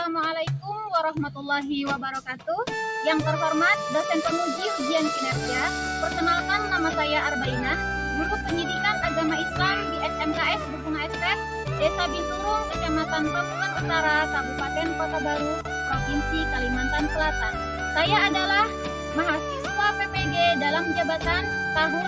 Assalamualaikum warahmatullahi wabarakatuh. Yang terhormat dosen penguji ujian kinerja, perkenalkan nama saya Arbainah, guru pendidikan agama Islam di SMKS Dukunga Estet, Desa Binturung, Kecamatan Pamukan Utara, Kabupaten Kota Baru, Provinsi Kalimantan Selatan. Saya adalah mahasiswa PPG dalam jabatan tahun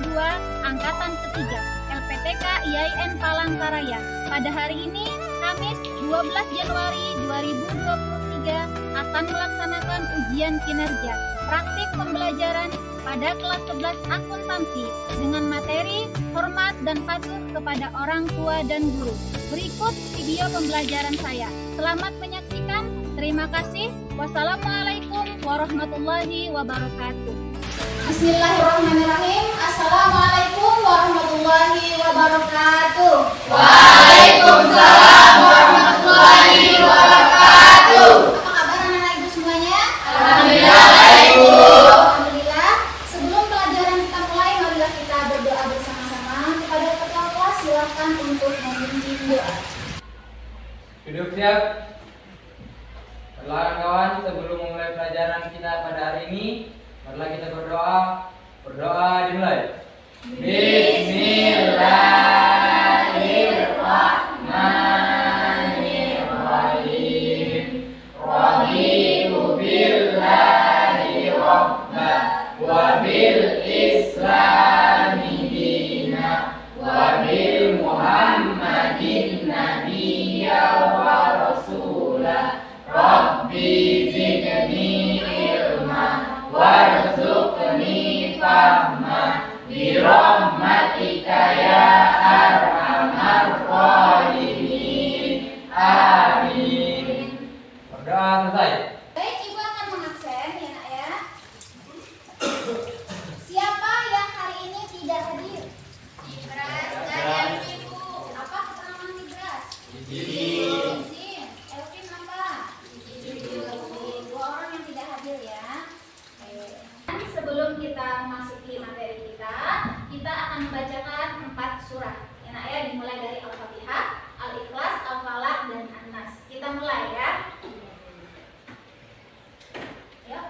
2022 angkatan ketiga LPTK IAIN Palangkaraya. Pada hari ini Kamis 12 Januari 2023 akan melaksanakan ujian kinerja praktik pembelajaran pada kelas 11 akuntansi dengan materi hormat dan patuh kepada orang tua dan guru. Berikut video pembelajaran saya. Selamat menyaksikan. Terima kasih. Wassalamualaikum warahmatullahi wabarakatuh. Bismillahirrahmanirrahim. Assalamualaikum warahmatullahi wabarakatuh. Waalaikumsalam warahmatullahi wabarakatuh. Apa kabar anak-anak ibu semuanya? Alhamdulillah baik, Bu. Alhamdulillah. Sebelum pelajaran kita mulai, marilah kita berdoa bersama-sama. Kepada ketua kelas silakan untuk memimpin doa. Duduk siap. Kawan-kawan, sebelum memulai pelajaran kita pada hari ini, marilah kita berdoa. Berdoa dimulai. Bismillahirrahmanirrahim. Raditu billahi rabba wa bil islami dina wa bil muhammadin nabiyya wa rasulah. Rabbi zidni ilma warzuqni fahma birahmatika ya arhamar rahimin. Amin. Berdoa selesai. Baik, ibu akan mengabsen ya nak ya. Siapa yang hari ini tidak hadir? Ibras dan Ibu. Apa keterangan Ibras? Izin. Izin. Elvin apa? Dua orang yang tidak hadir ya. Oke. Sebelum kita memasuki materi kita akan membacakan 4 surah. Ya nak ya, dimulai dari Al-Fatihah, Al-Ikhlas, Al-Falaq, dan An-Nas. Kita mulai ya. Yuk.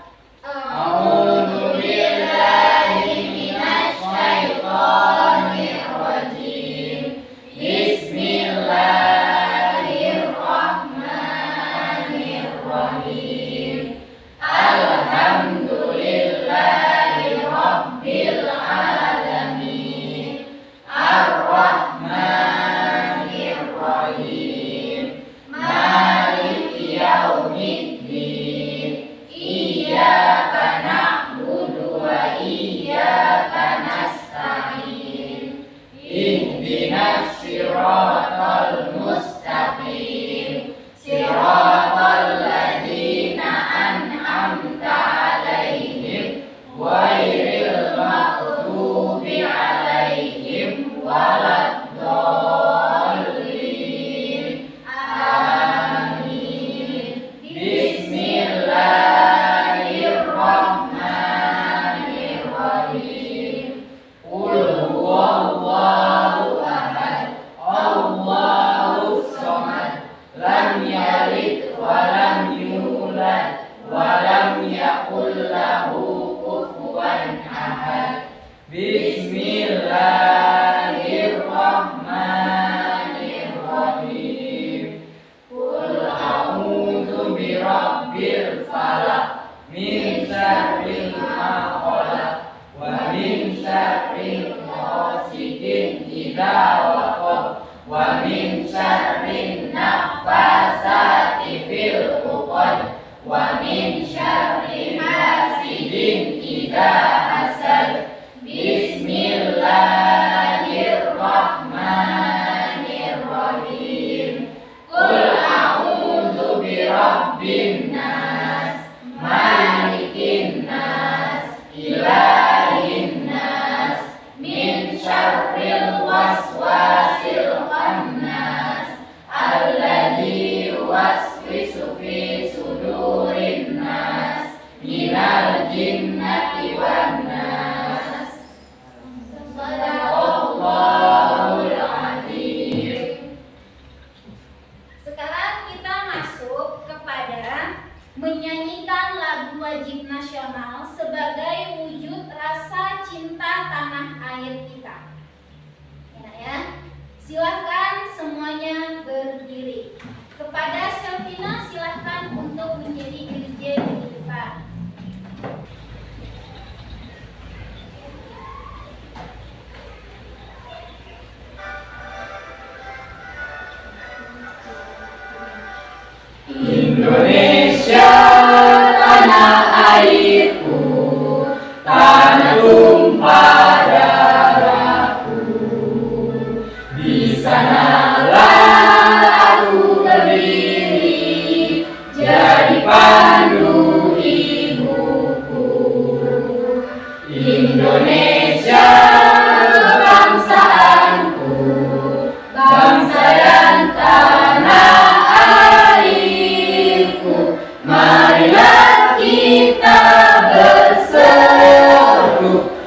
A'udzu billahi minasy syaithanir rajim. Bismillahirrahmanirrahim. Alhamdulillahi rabbil alamin. Ar-Rahmanir Rahim. Maliki yaumiddin. Iyyaka na'budu wa iyyaka nasta'in. Ihdinas siratal mustaqim. Siratal ladzina an'amta 'alaihim ghairil maghdubi 'alaihim waladdallin. Amin. Bismillahirrahmanirrahim. Qul huwallahu ahad. Allahus samad. Lam yalid wa lam yulad wa lam yakul lahu kufuwan ahad. Bismillahirrahmanirrahim. Qul a'udzu birabbil falaq min syarri ma khalaq wa min syarri ghasidin idza waqab wa min syarri naffasati fil 'uqad wa min syarri hasidin idza hasad. Bismillahirrahmanirrahim. Qul a'udzu birabbin nas, malikin nas, ilahin nas, min syarril waswasil khannas, alladzi yuwaswisu fi sudurin nas, minal jinnati wal nasional sebagai wujud rasa cinta tanah air kita. Ya. Silahkan semuanya berdiri. Kepada Selvina silahkan untuk menjadi dirjen di depan. Indonesia tanah airku, tanah tumpah darahku. Di sanalah aku berdiri, jadi pandu ibuku. Indonesia bangsaanku, bangsa dan tanah airku. Marilah kita berseru,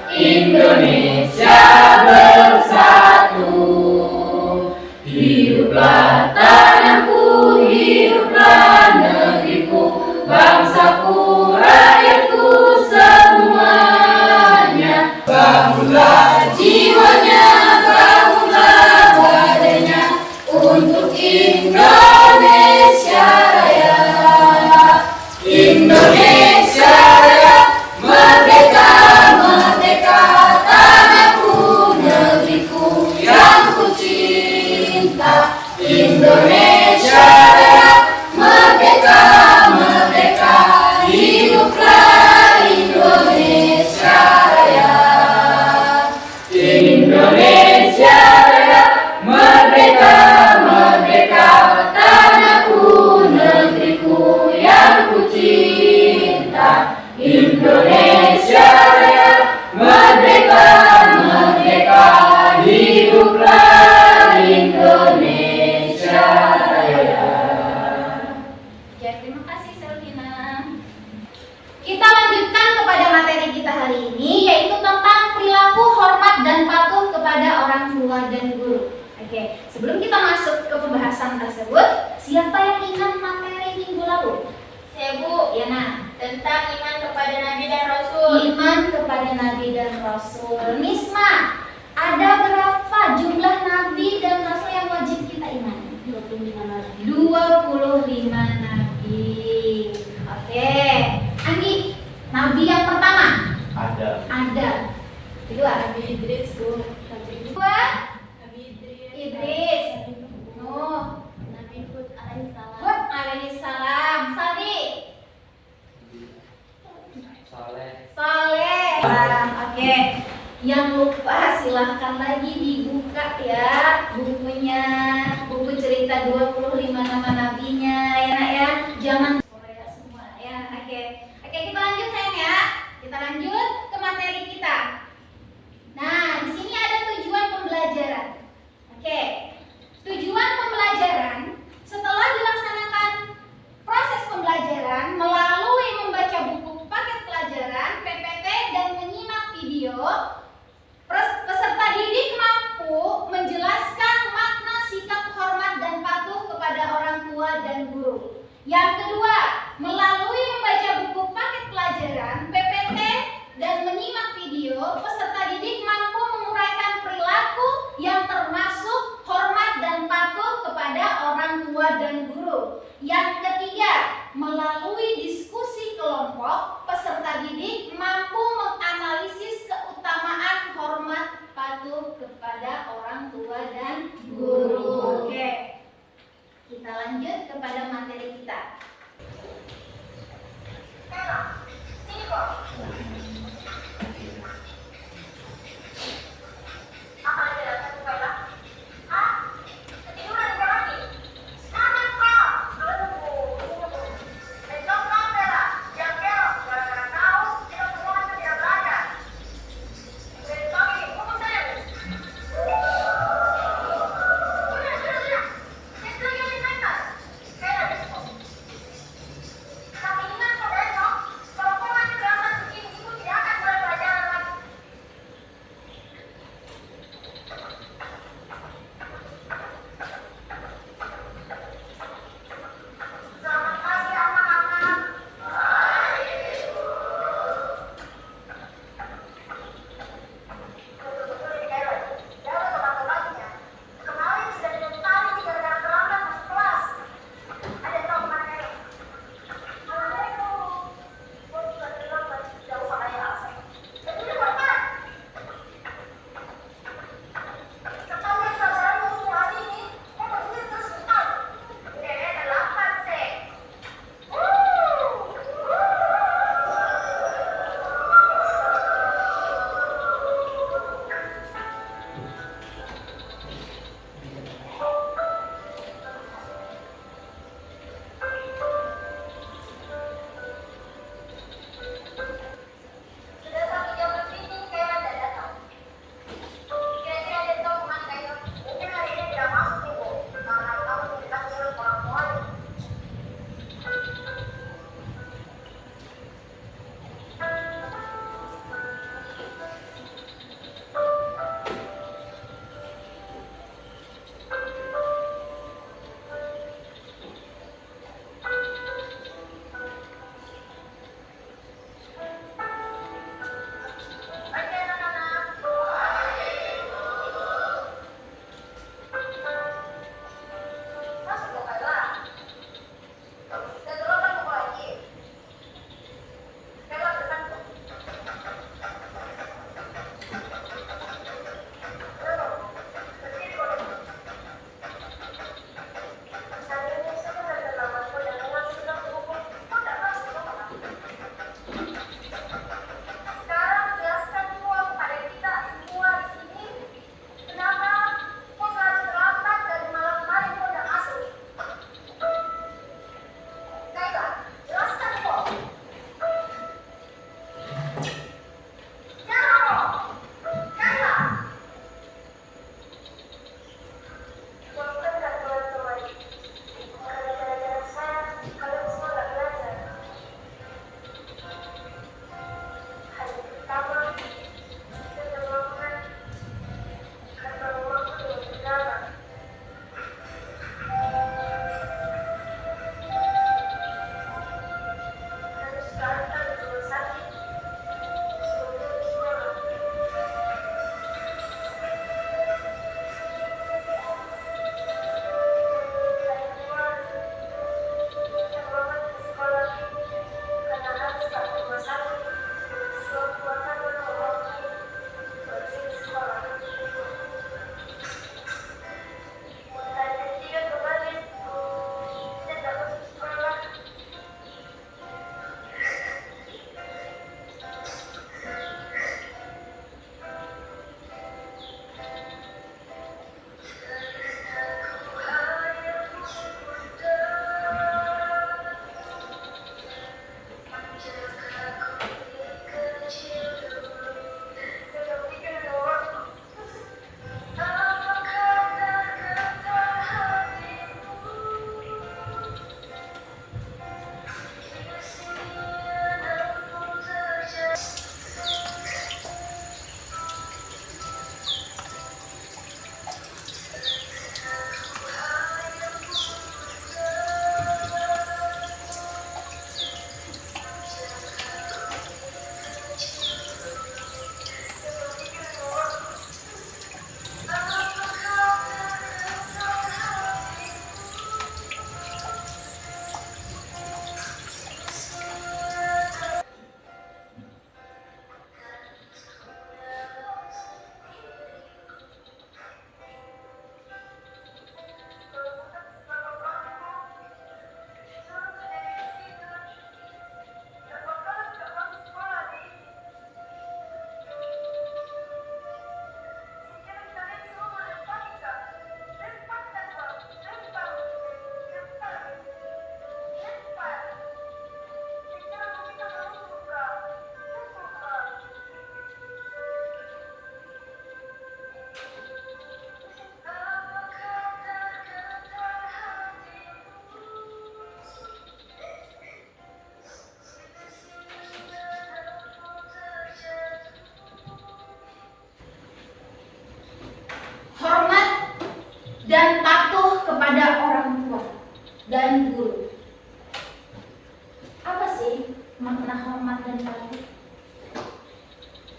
Indonesia bersatu. Hiduplah tanahku, hiduplah negeriku, bangsaku, rakyatku semuanya. Bangunlah jiwanya, bangunlah badannya untuk Indonesia Raya. Indonesia Raya, merdeka, merdeka, tanahku, negeriku yang ku cinta. Indonesia Raya, merdeka, merdeka, hiduplah Indonesia Raya. Indonesia Raya, merdeka, merdeka, tanahku, negeriku yang ku cinta. Indonesia Raya, merdeka, merdeka, hiduplah Indonesia Raya. Ya, terima kasih Selvina. Kita lanjutkan kepada materi kita hari ini, yaitu tentang perilaku hormat dan patuh kepada orang tua dan guru. Oke, sebelum kita masuk ke pembahasan tersebut, siapa yang ingat materi minggu lalu? Saya Bu, Yana. tentang iman kepada Nabi dan Rasul. Iman kepada Nabi dan Rasul. Misma, ada berapa jumlah Nabi dan Rasul yang wajib kita imani? 25 Nabi. 25 Nabi. Oke. Anggi, Nabi yang pertama? Ada. Kedua? Nabi Idris, Bu. Kedua? Nabi Idris. Nuh. Nabi Hud alaihissalam. Hud alaihissalam. Salih. Saleh. Oke. Yang lupa silahkan lagi dibuka ya bukunya, buku cerita 25 nama nabinya ya nak ya. Jangan Korea semua ya. Oke, kita lanjut sayang ya. Kita lanjut ke materi kita. Nah, di sini ada tujuan pembelajaran. Oke. Tujuan pembelajaran setelah dilaksanakan proses pembelajaran melalui membaca buku paket pelajaran, PPT dan menyimak video, peserta didik mampu menjelaskan makna sikap hormat dan patuh kepada orang tua dan guru. Yang kedua, melalui membaca buku paket pelajaran, PPT dan menyimak video, peserta didik mampu menguraikan perilaku yang termasuk hormat dan patuh kepada orang tua dan guru. Yang ketiga, melalui diskusi kelompok, peserta didik mampu menganalisis keutamaan hormat patuh kepada orang tua dan guru. Oke, kita lanjut kepada materi kita. Sini kok. Apa aja satu kailah? Ah, ketiduran kau lagi. Sekarang kau. Besok kau bela. Yang kau gara-gara kau kita semua tidak belajar. Besok ini hukum saya.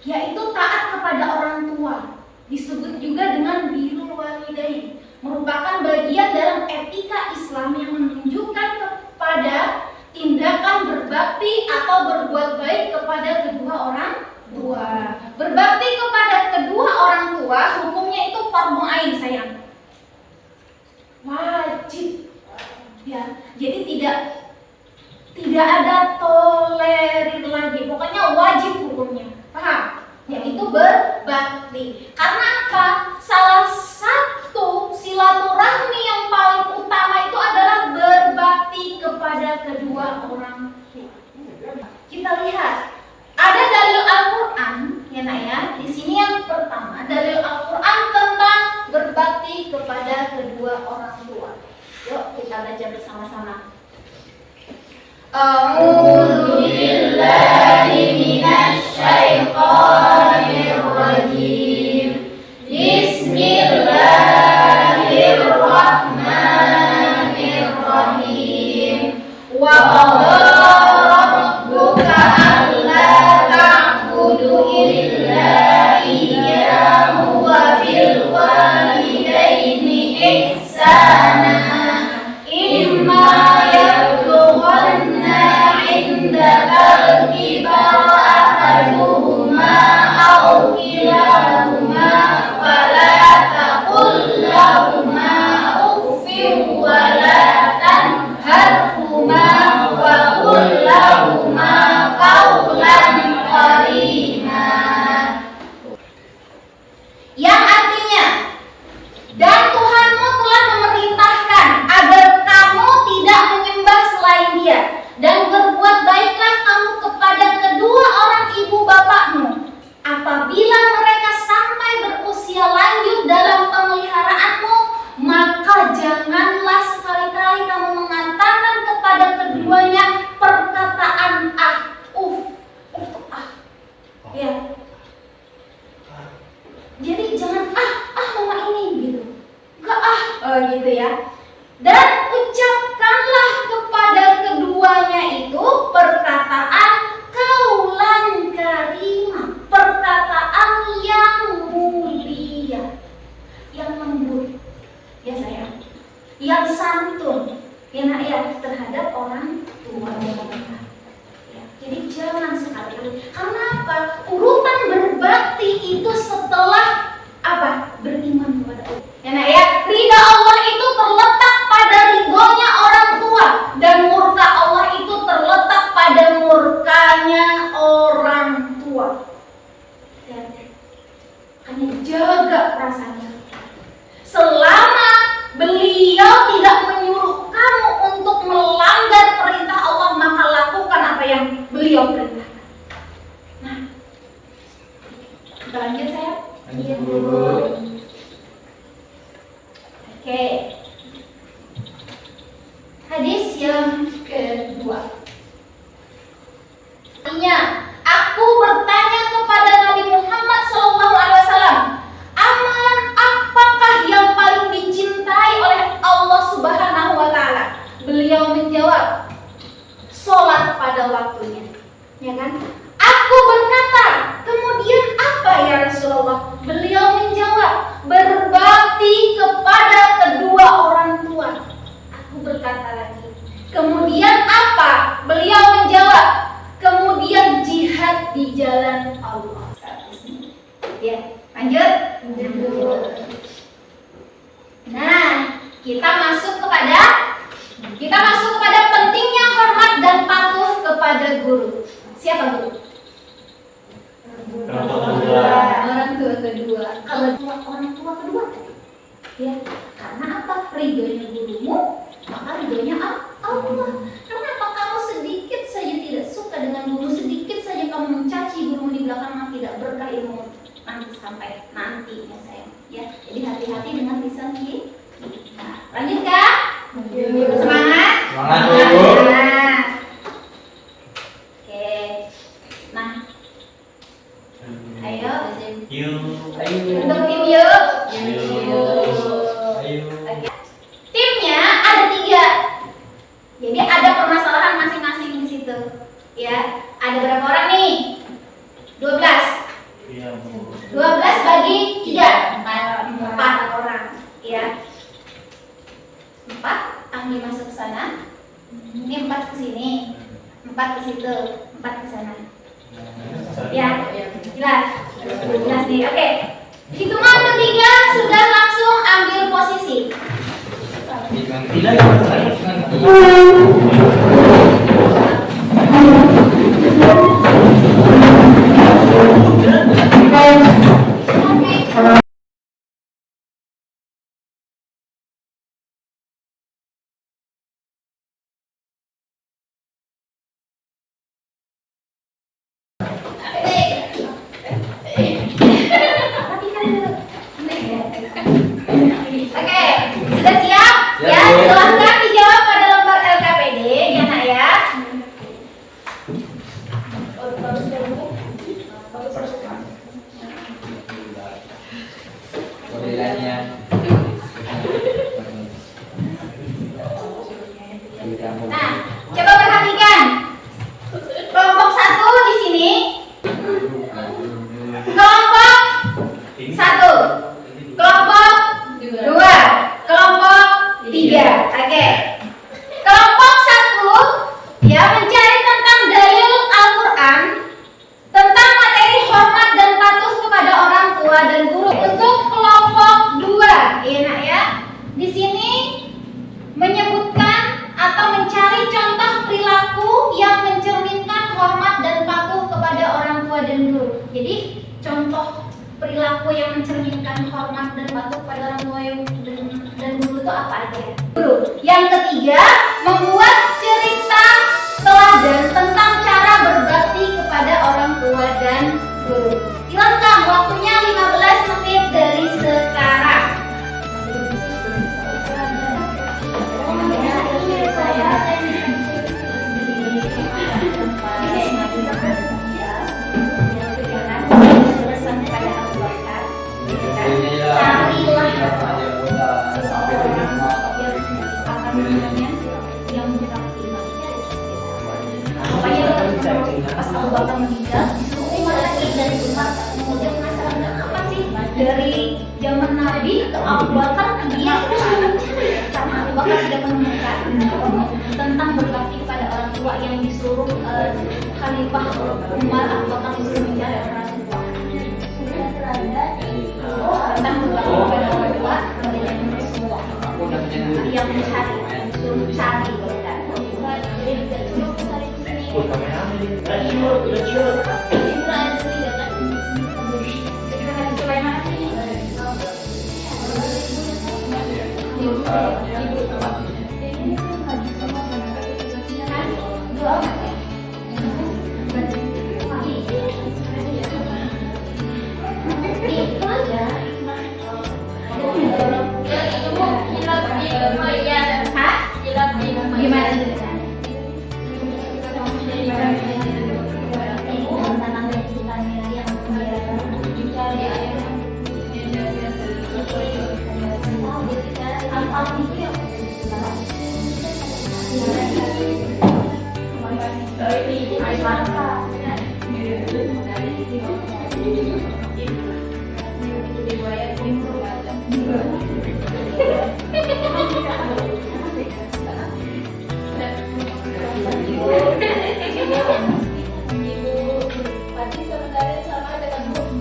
yaitu taat kepada orang tua. Disebut juga dengan birrul walidain, merupakan bagian dalam etika Islam yang menunjukkan kepada tindakan berbakti atau berbuat baik kepada kedua orang tua. Berbakti kepada kedua orang tua hukumnya itu fardhu ain, sayang. Wajib. Ya, jadi tidak ada tolerir lagi. Pokoknya wajib hukumnya. Paham? Yaitu berbakti. Karena apa? Salah satu silaturahmi yang paling utama itu adalah berbakti kepada kedua orang tua. Kita lihat, ada dalil Al-Qur'an, ya nak ya. Di sini yang pertama, dalil Al-Qur'an tentang berbakti kepada kedua orang tua. Yuk kita baca bersama-sama. A'udzu billahi minasy syaithanir rajim. Bismillahirrahmanirrahim. Wa qala rabbuka alla ta'budu illa iyyahu wa bil walidaini ihsana. Imma yablughanna 'indakal kibara ahaduhuma aw kilahuma fala taqul lahuma uffin wa la tanharhuma wa qul lahuma qawlan karima. Yang artinya, dan Tuhanmu telah memerintahkan agar kamu tidak menyembah selain Dia, dan berbuat baiklah kamu kepada kedua orang ibu bapakmu apabila mereka sampai berusia lanjut dalam pemeliharaanmu, maka janganlah sekali-kali kamu mengatakan kepada keduanya perkataan ya. Jadi jangan mama ini gitu, enggak gitu ya. Dan ucapkanlah kepada keduanya itu perkataan qaulan karimah, perkataan yang mulia, yang lembut, ya sayang, yang santun, ya nak ya, terhadap orang tua mereka. Ya, jadi jangan sekali-kali. Karena apa? Urutan berbakti itu setelah apa? Beriman kepada Allah. Ya nak ya, ridha Allah itu terletak pada ridhonya orang tua, dan murka Allah itu terletak pada murkanya orang tua. Ya, hanya jaga perasaannya. Selama beliau tidak menyuruh kamu untuk melanggar perintah Allah, maka lakukan apa yang beliau perintahkan. Nah, kita lanjut saya. Iya dulu. Oke. Hadis yang kedua. Aku bertanya kepada Nabi Muhammad SAW, amalan apakah yang paling dicintai oleh Allah Subhanahu wa Ta'ala? Beliau menjawab, sholat pada waktunya. Ya kan? Aku berkata, kemudian apa ya Rasulullah? Beliau menjawab, berbakti kepada kedua orang tua. Aku berkata lagi, kemudian apa? Beliau menjawab, kemudian jihad di jalan Allah. Ya, lanjut. Nah, kita masuk kepada pentingnya hormat dan patuh kepada guru. Siapa guru? Orang tua kedua. Kalau orang tua kedua, ya, karena apa? Ridhonya gurumu, maka ridhonya Allah. Kenapa kamu sedikit saja tidak suka dengan guru, sedikit saja kamu mencaci gurumu di belakang, maka tidak berkah ilmu nanti sampai nanti ya sayang. Ya, jadi hati-hati dengan lisan kita. Nah, lanjut Kak? Semangat. Semangat dulu. Nah. Oke. Nah. Ayo. Untuk tim yuk. Oke. Timnya ada 3. Jadi ada permasalahan masing-masing di situ. Ya, ada berapa orang nih? 12. situ, 4 ke sana. Ya, jelas. Jelas nih. Oke. Hitungan ketiga sudah langsung ambil posisi. Oke, sudah siap? Ya, silahkan dijawab pada lembar LKPD ya nak ya. Modelannya. Nah, coba perhatikan. Kelompok 1 di sini. Kelompok 1. Kelompok 2. Kelompok 3. Oke. Kelompok 1 ya mencari tentang dalil Al-Qur'an tentang materi hormat dan patuh kepada orang tua dan guru. Untuk kelompok 2, ya nak ya. Di sini menyebutkan atau mencari contoh perilaku yang mencerminkan hormat dan patuh kepada orang tua dan guru. Jadi contoh perilaku yang mencerminkan hormat dan patuh kepada orang tua dan guru itu apa aja? Guru. Yang ketiga, membuat cerita teladan tentang cara berbakti kepada orang tua dan guru. Silakan, waktunya 15 menit dari sekarang. Pas Abu Bakar meninggal, Umar lagi dari Umar, kemudian masalahnya apa sih? Dari zaman Nabi ke Abu Bakar dia terus mencari karena Abu Bakar tidak menemukan tentang berbakti kepada orang tua yang disuruh Khalifah Umar. Abu Bakar disuruh mencari orang tua tentang berbakti kepada orang tua yang mencari disuruh cari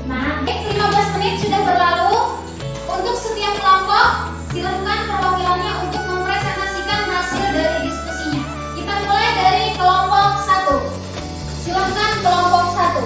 Nah, 15 menit sudah berlalu. Untuk setiap kelompok, silakan perwakilannya untuk mempresentasikan hasil dari diskusinya. Kita mulai dari kelompok 1. Silakan kelompok 1.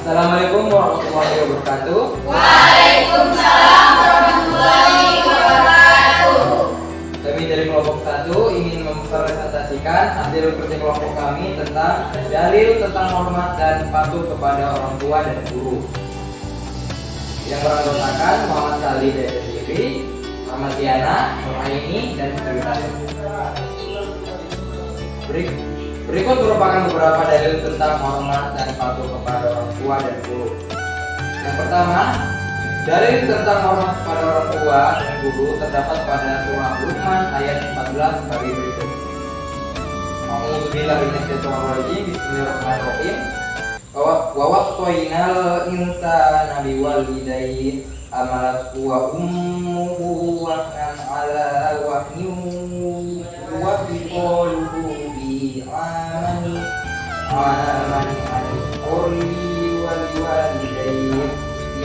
Assalamualaikum warahmatullahi wabarakatuh. Waalaikumsalam warahmatullahi wabarakatuh. Kami dari kelompok 1 ingin mempresentasikan hasil kerja kelompok kami tentang dalil tentang hormat dan patuh kepada orang tua dan guru. Yang beranggotakan Muhammad Salih dari TV, Muhammad Diana, Nuraini, dan Firda. Berikut merupakan beberapa dalil tentang hormat dan patuh kepada orang tua dan guru. Yang pertama, dalil tentang hormat kepada orang tua dan guru terdapat pada surah Luqman ayat 14 sebagai berikut. Bismillahirrahmanirrahim. Wa wasainal insana biwalidayhi amalat wa ummuhu wahnan ala wahnin wa biqaluhu bi amani qurli wal walidayhi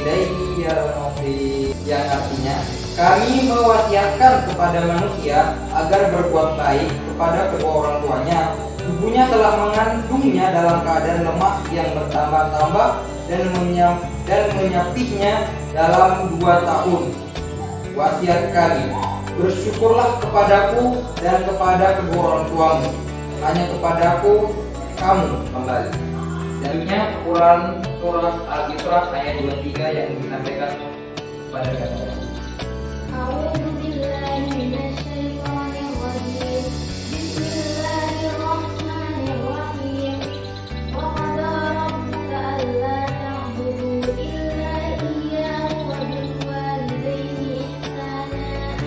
ilayya al-masir, yang artinya kami mewasiatkan kepada manusia agar berbuat baik kepada kedua orang tuanya. Ibunya telah mengandungnya dalam keadaan lemah yang bertambah-tambah dan menyapihnya dalam 2 tahun. Wasiat kami, bersyukurlah kepadaku dan kepada kedua orang tuamu. Hanya kepadaku kamu kembali. Selanjutnya Quran surah Al-Isra ayat 23 yang disampaikan kepada kita. A'udzu billahi minasyaitonir rajim. Bismillahirrahmanirrahim. Wa qada rabbuka alla ta'budu illa iyyahu wa bil walidayni ihsana.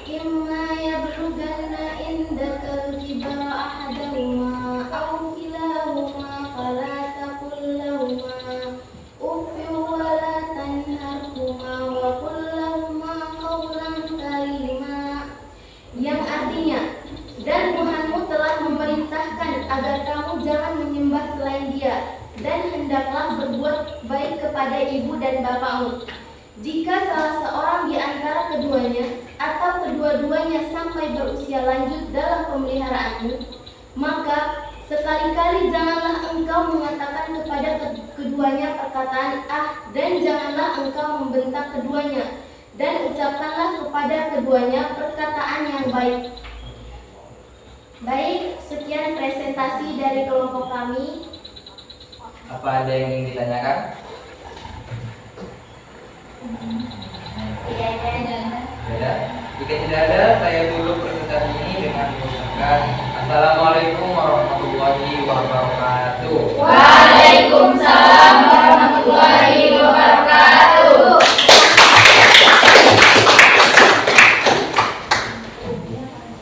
Imma yablughanna indaka al-kibara ahaduhuma aw kilahuma fala taqul lahumā uffin wa la tanharhumā wa qul lahumā qawlan karīmā, yang artinya, dan Tuhanmu telah memerintahkan agar kamu jangan menyembah selain Dia, dan hendaklah berbuat baik kepada ibu dan bapakmu. Jika salah seorang di antara keduanya atau kedua-duanya sampai berusia lanjut dalam pemeliharaanmu, maka sekali-kali janganlah engkau mengatakan kepada keduanya perkataan dan janganlah engkau membentak keduanya, dan ucapkanlah kepada keduanya perkataan yang baik. Baik, sekian presentasi dari kelompok kami. Apa ada yang ingin ditanyakan? Tidak ada. Tidak. Jika tidak ada, saya tutup presentasi ini dengan mengucapkan Assalamualaikum warahmatullahi wabarakatuh. Waalaikumsalam warahmatullahi wabarakatuh.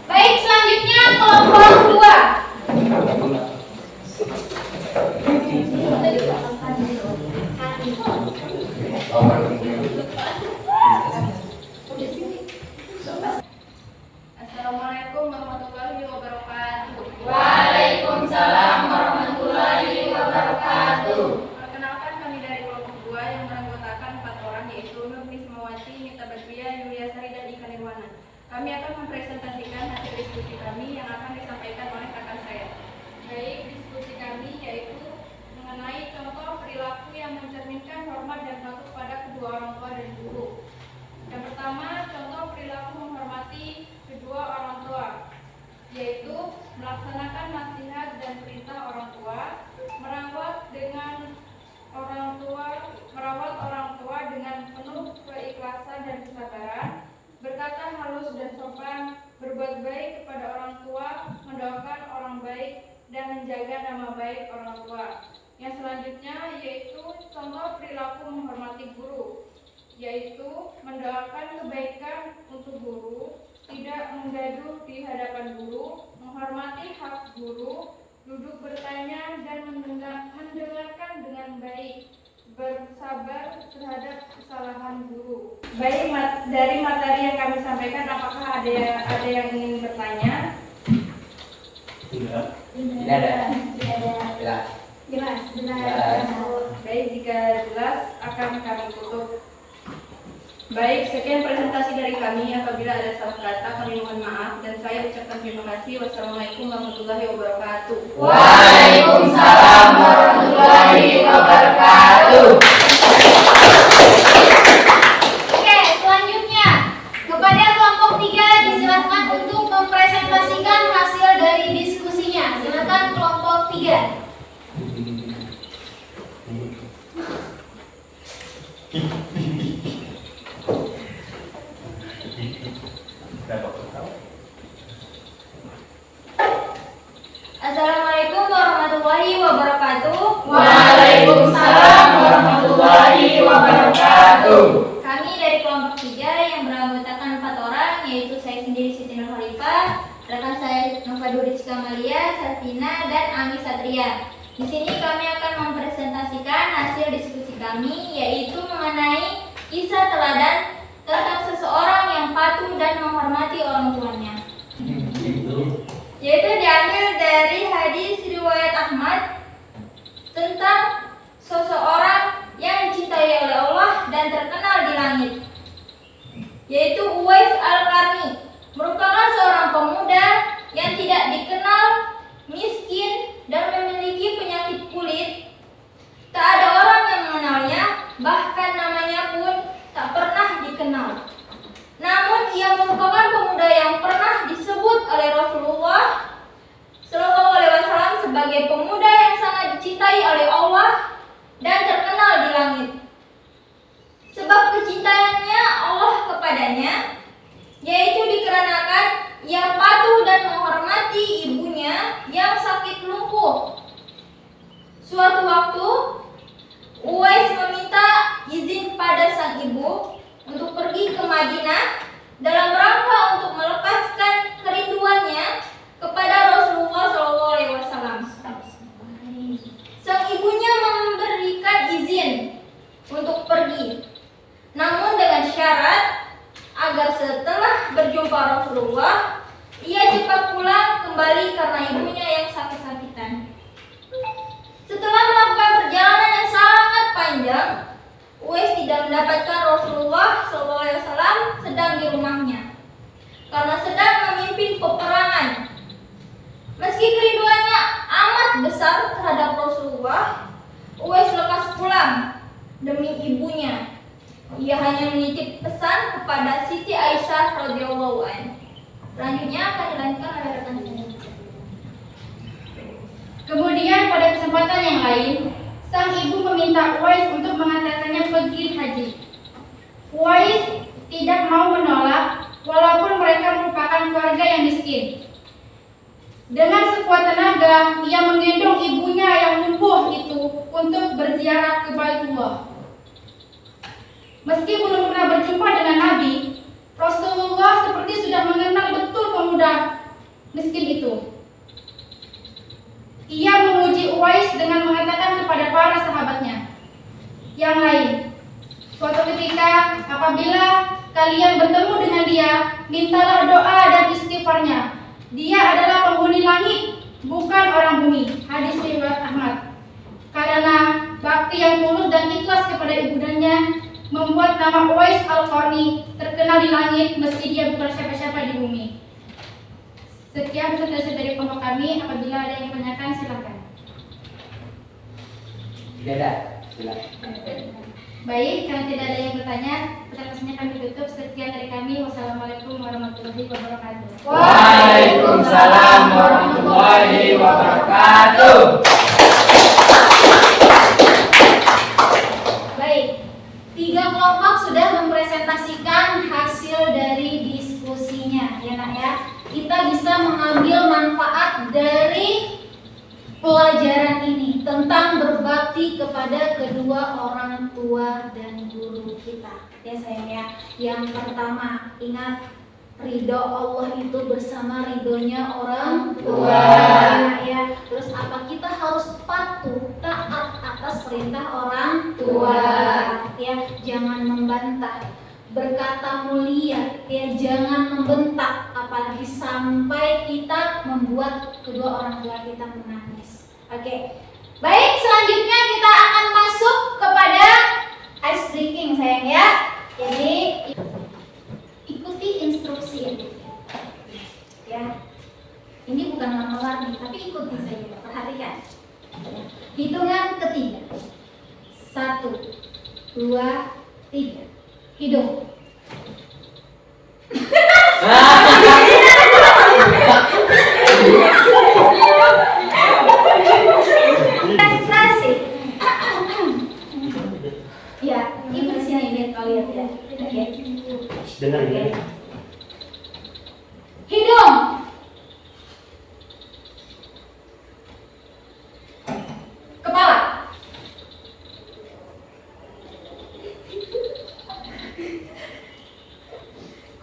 Baik, selanjutnya kelompok 2. Assalamualaikum warahmatullahi wabarakatuh. Waalaikumsalam warahmatullahi wabarakatuh. Perkenalkan, kami dari kelompok 2 yang beranggotakan 4 orang, yaitu Nur Nismawati, Mita Badriah, Yulia Sari, dan Ika Nirwana. Kami akan mempresentasikan hasil diskusi kami yang akan disampaikan oleh rekan saya. Baik, diskusi kami yaitu mengenai contoh perilaku yang mencerminkan hormat dan patuh pada kedua orang tua dan guru. Yang pertama, contoh perilaku menghormati kedua orang tua, yaitu melaksanakan nasihat dan perintah orang tua, merawat orang tua dengan penuh keikhlasan dan kesabaran, berkata halus dan sopan, berbuat baik kepada orang tua, mendoakan orang baik, dan menjaga nama baik orang tua. Yang selanjutnya yaitu contoh perilaku menghormati guru, yaitu mendoakan kebaikan untuk guru, tidak menggaduh di hadapan guru, menghormati hak guru, duduk bertanya dan mendengarkan dengan baik, bersabar terhadap kesalahan guru. Baik, dari materi yang kami sampaikan, apakah ada yang ingin bertanya? Tidak ada. Jelas. Baik, jika jelas akan kami tutup. Baik, sekian presentasi dari kami. Apabila ada salah kata, kami mohon maaf dan saya ucapkan terima kasih. Wassalamualaikum warahmatullahi wabarakatuh. Waalaikumsalam warahmatullahi wabarakatuh. Oke, selanjutnya kepada kelompok 3 disilakan untuk mempresentasikan hasil dari diskusinya. Silakan kelompok 3. Assalamualaikum warahmatullahi wabarakatuh. Waalaikumsalam warahmatullahi wabarakatuh. Kami dari kelompok 3 yang beranggotakan 4 orang, yaitu saya sendiri Siti Nur Khalifah, rekan saya Nova Duris Kamalia, Sartina kalian. Di sini kami akan mempresentasikan hasil diskusi kami, yaitu mengenai kisah teladan tentang seseorang yang patuh dan menghormati orang tuanya. Yaitu diambil dari hadis riwayat Ahmad tentang seseorang yang dicintai oleh Allah dan terkenal di langit, yaitu Uwais Al-Qarni, merupakan seorang pemuda yang tidak dikenal, miskin, dan memiliki penyakit kulit. Tak ada orang yang mengenalnya, bahkan namanya pun tak pernah dikenal. Namun ia merupakan pemuda yang pernah disebut oleh Rasulullah SAW sebagai pemuda yang sangat dicintai oleh Allah dan terkenal di langit. Sebab kecintaannya Allah kepadanya, yaitu dikarenakan ia patuh dan menghormati ibunya yang sakit lumpuh. Suatu waktu, Uwais meminta izin pada sang ibu untuk pergi ke Madinah dalam rangka untuk melepaskan kerinduannya kepada Rasulullah SAW. Sang ibunya memberikan izin untuk pergi, namun dengan syarat agar setelah berjumpa Rasulullah, ia cepat pulang kembali karena ibunya yang sakit-sakitan. Setelah melakukan perjalanan yang sangat panjang, Uwais tidak mendapatkan Rasulullah SAW sedang di rumahnya karena sedang memimpin peperangan. Meski kerinduannya amat besar terhadap Rasulullah, Uwais lekas pulang demi ibunya. Ia hanya menitip pesan kepada Siti Aisyah radhiyallahu anha. Selanjutnya akan dilanjutkan oleh rekan saya. Kemudian pada kesempatan yang lain, sang ibu meminta Uwais untuk mengantarkannya pergi haji. Uwais tidak mau menolak walaupun mereka merupakan keluarga yang miskin. Dengan sekuat tenaga, ia menggendong ibunya yang lumpuh itu untuk berziarah ke Baitullah. Meski belum pernah berjumpa dengan Nabi, Rasulullah seperti sudah mengenal betul pemuda miskin itu. Ia memuji Uwais dengan mengatakan kepada para sahabatnya yang lain, suatu ketika apabila kalian bertemu dengan dia, mintalah doa dan istighfarnya. Dia adalah penghuni langit, bukan orang bumi. Hadis riwayat Ahmad. Karena bakti yang tulus dan ikhlas kepada ibundanya membuat nama Uwais Al-Qarni terkenal di langit meski dia bukan siapa-siapa di bumi. Sekian presentasi dari kelompok kami. Apabila ada yang ditanyakan, silakan. Tidak ada, silakan. Baik, karena tidak ada yang bertanya, presentasinya kami tutup. Sekian dari kami. Wassalamualaikum warahmatullahi wabarakatuh. Waalaikumsalam warahmatullahi wabarakatuh. Baik, 3 kelompok sudah mempresentasikan hasil dari diskusinya, ya nak ya. Kita bisa mengambil manfaat dari pelajaran ini tentang berbakti kepada kedua orang tua dan guru kita. Ya sayang ya. Yang pertama, ingat ridho Allah itu bersama ridhonya orang tua. Ya. Terus apa? Kita harus patuh taat atas perintah orang tua. Ya, jangan membantah, berkata mulia, ya jangan membentak, apalagi sampai kita membuat kedua orang tua kita menangis. Oke. Baik, selanjutnya kita akan masuk kepada ice breaking sayang ya. Jadi ikuti instruksi ya. Ini bukan warna-warni, tapi ikuti saja. Perhatikan. Hitungan ketiga. 1, 2, 3. Hidung. Konsentrasi. Ya, ibu di sini biar kau lihat ya. Oke. Dengar ya. Hidung. Kepala.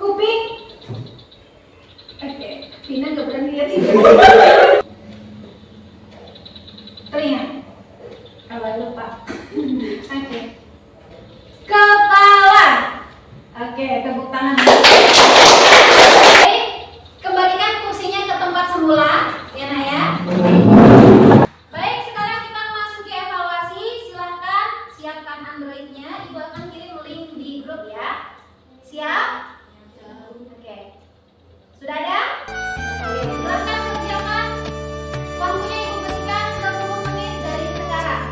Kuping. Oke, Vina nggak berani lihat itu. selanjutnya Ibu akan kirim link di grup ya. Siap? Oke. Sudah ada? Oke, silakan kerjakan. Waktunya Ibu berikan 10 menit dari sekarang.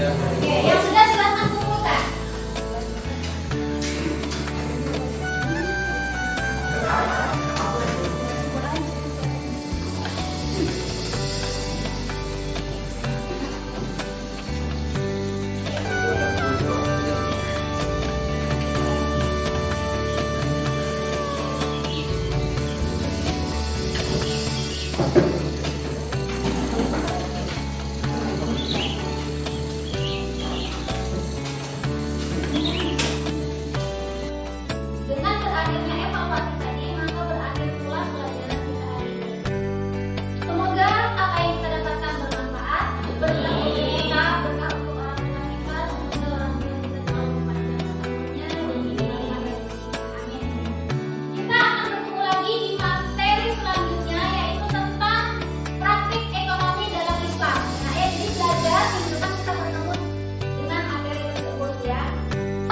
Oke, yang sudah silakan kumpulkan. Dengan berakhirnya evaluasi tadi, maka berakhir pula pelajaran kita hari ini. Semoga apa yang kita dapatkan bermanfaat, berkah untuk kita, berkah untuk orang tua kita, semoga orang tua kita selalu memanjangkan umurnya dan diberikan rezeki. Amin. Kita akan bertemu lagi di materi selanjutnya, yaitu tentang praktik ekonomi dalam Islam. Nah, ini belajar menunjukkan kita bertemu dengan materi tersebut ya.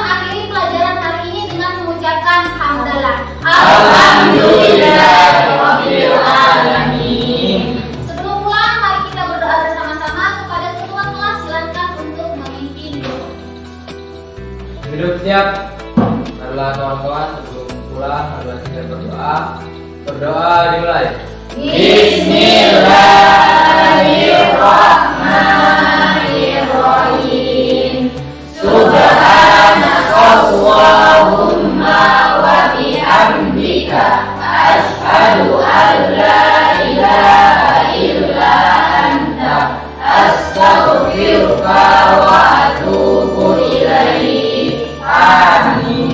Akhiri pelajaran hari ini dengan mengucapkan hamdalah. Alhamdulillahirabbil alamin. Sebelum pulang, mari kita berdoa bersama-sama kepada ketua kelas. Silakan untuk memimpin doa. Hidup siap. Marilah kawan-kawan sebelum pulang, marilah kita berdoa. Berdoa dimulai. Bismillahirrahmanirrahim. Subhanakallahumma wa bihamdika asyhadu an la ilaha illa anta astaghfiruka wa atubu ilaik. Amin.